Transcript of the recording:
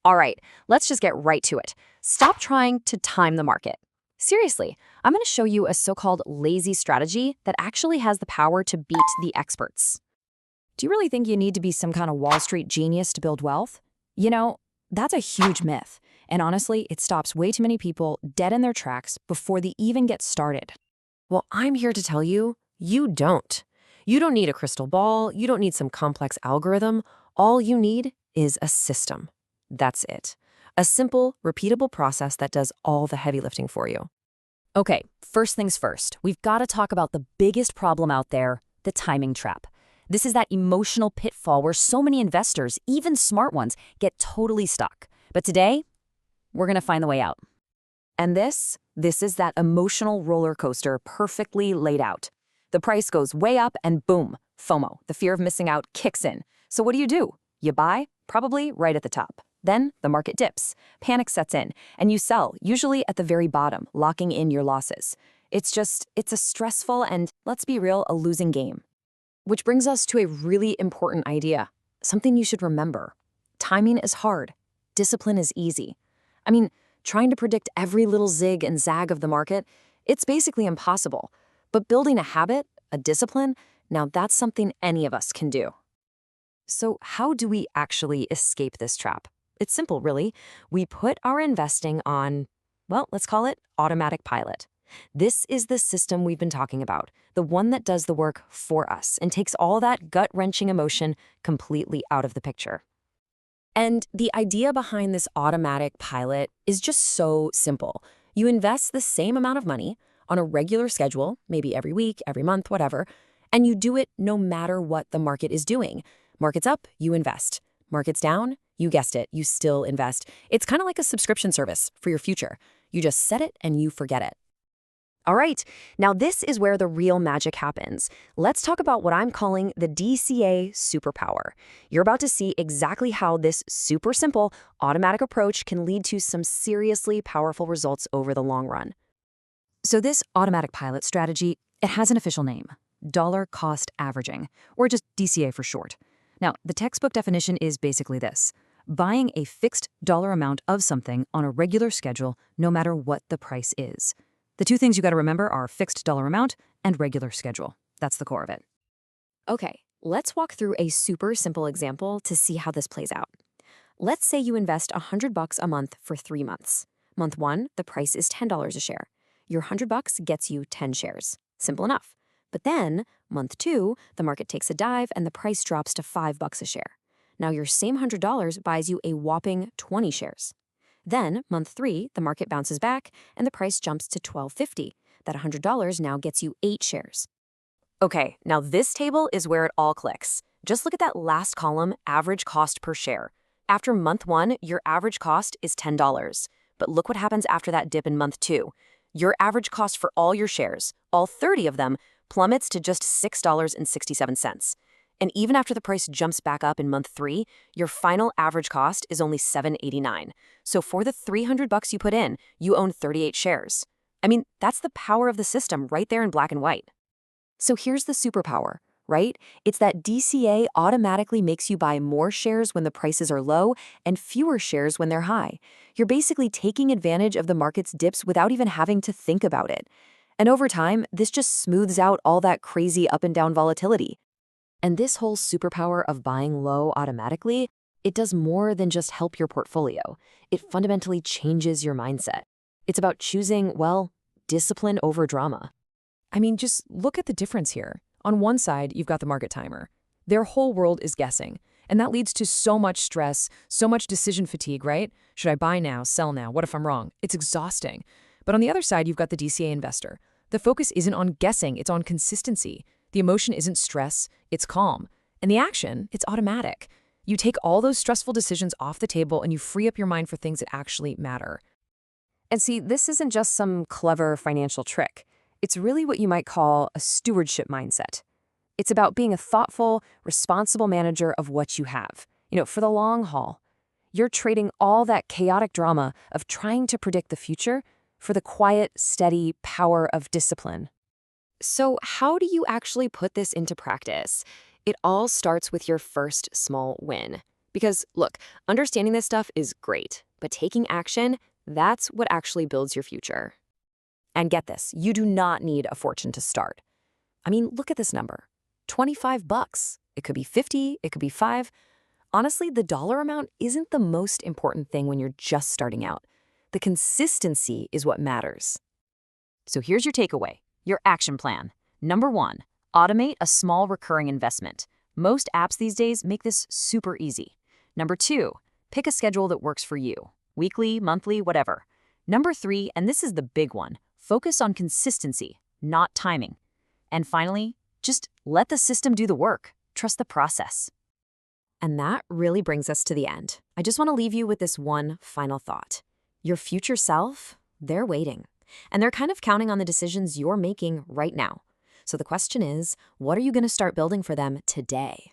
All right, let's just get right to it. Stop trying to time the market. Seriously, I'm going to show you a so-called lazy strategy that actually has the power to beat the experts. Do you really think you need to be some kind of Wall Street genius to build wealth? You know, that's a huge myth. And honestly, it stops way too many people dead in their tracks before they even get started. Well, I'm here to tell you, you don't. You don't need a crystal ball. You don't need some complex algorithm. All you need is a system. That's it. A simple, repeatable process that does all the heavy lifting for you. Okay, first things first. We've got to talk about the biggest problem out there, the timing trap. This is that emotional pitfall where so many investors, even smart ones, get totally stuck. But today, we're going to find the way out. And this is that emotional roller coaster perfectly laid out. The price goes way up and boom, FOMO, the fear of missing out, kicks in. So what do? You buy, probably right at the top. Then the market dips, panic sets in, and you sell, usually at the very bottom, locking in your losses. It's a stressful and, let's be real, a losing game. Which brings us to a really important idea, something you should remember. Timing is hard. Discipline is easy. I mean, trying to predict every little zig and zag of the market, it's basically impossible. But building a habit, a discipline, now that's something any of us can do. So how do we actually escape this trap? It's simple, really. We put our investing on, well, let's call it automatic pilot. This is the system we've been talking about, the one that does the work for us and takes all that gut-wrenching emotion completely out of the picture. And the idea behind this automatic pilot is just so simple. You invest the same amount of money on a regular schedule, maybe every week, every month, whatever, and you do it no matter what the market is doing. Market's up, you invest. Market's down, you guessed it, you still invest. It's kind of like a subscription service for your future. You just set it and you forget it. All right, now this is where the real magic happens. Let's talk about what I'm calling the DCA superpower. You're about to see exactly how this super simple automatic approach can lead to some seriously powerful results over the long run. So this automatic pilot strategy, it has an official name, dollar cost averaging, or just DCA for short. Now, the textbook definition is basically this: buying a fixed dollar amount of something on a regular schedule, no matter what the price is. The two things you got to remember are fixed dollar amount and regular schedule. That's the core of it. Okay, let's walk through a super simple example to see how this plays out. Let's say you invest $100 a month for 3 months. Month 1, the price is $10 a share. Your $100 gets you 10 shares. Simple enough. But then, month 2, the market takes a dive and the price drops to $5 a share. Now your same $100 buys you a whopping 20 shares. Then, month 3, the market bounces back and the price jumps to $12.50. That $100 now gets you 8 shares. Okay, now this table is where it all clicks. Just look at that last column, average cost per share. After month 1, your average cost is $10. But look what happens after that dip in month 2. Your average cost for all your shares, all 30 of them, plummets to just $6.67. And even after the price jumps back up in month 3, your final average cost is only $7.89. So for the $300 you put in, you own 38 shares. I mean, that's the power of the system right there in black and white. So here's the superpower, right? It's that DCA automatically makes you buy more shares when the prices are low and fewer shares when they're high. You're basically taking advantage of the market's dips without even having to think about it. And over time, this just smooths out all that crazy up and down volatility. And this whole superpower of buying low automatically, it does more than just help your portfolio. It fundamentally changes your mindset. It's about choosing, well, discipline over drama. I mean, just look at the difference here. On one side, you've got the market timer. Their whole world is guessing. And that leads to so much stress, so much decision fatigue, right? Should I buy now, sell now? What if I'm wrong? It's exhausting. But on the other side, you've got the DCA investor. The focus isn't on guessing, it's on consistency. The emotion isn't stress, it's calm. And the action, it's automatic. You take all those stressful decisions off the table and you free up your mind for things that actually matter. And see, this isn't just some clever financial trick. It's really what you might call a stewardship mindset. It's about being a thoughtful, responsible manager of what you have, for the long haul. You're trading all that chaotic drama of trying to predict the future for the quiet, steady power of discipline. So how do you actually put this into practice? It all starts with your first small win. Because, look, understanding this stuff is great, but taking action, that's what actually builds your future. And get this, you do not need a fortune to start. I mean, look at this number. $25. It could be 50, it could be 5. Honestly, the dollar amount isn't the most important thing when you're just starting out. The consistency is what matters. So here's your takeaway, your action plan. Number 1, automate a small recurring investment. Most apps these days make this super easy. Number 2, pick a schedule that works for you. Weekly, monthly, whatever. Number 3, and this is the big one, focus on consistency, not timing. And finally, just let the system do the work. Trust the process. And that really brings us to the end. I just want to leave you with this one final thought. Your future self, they're waiting. And they're kind of counting on the decisions you're making right now. So the question is, what are you going to start building for them today?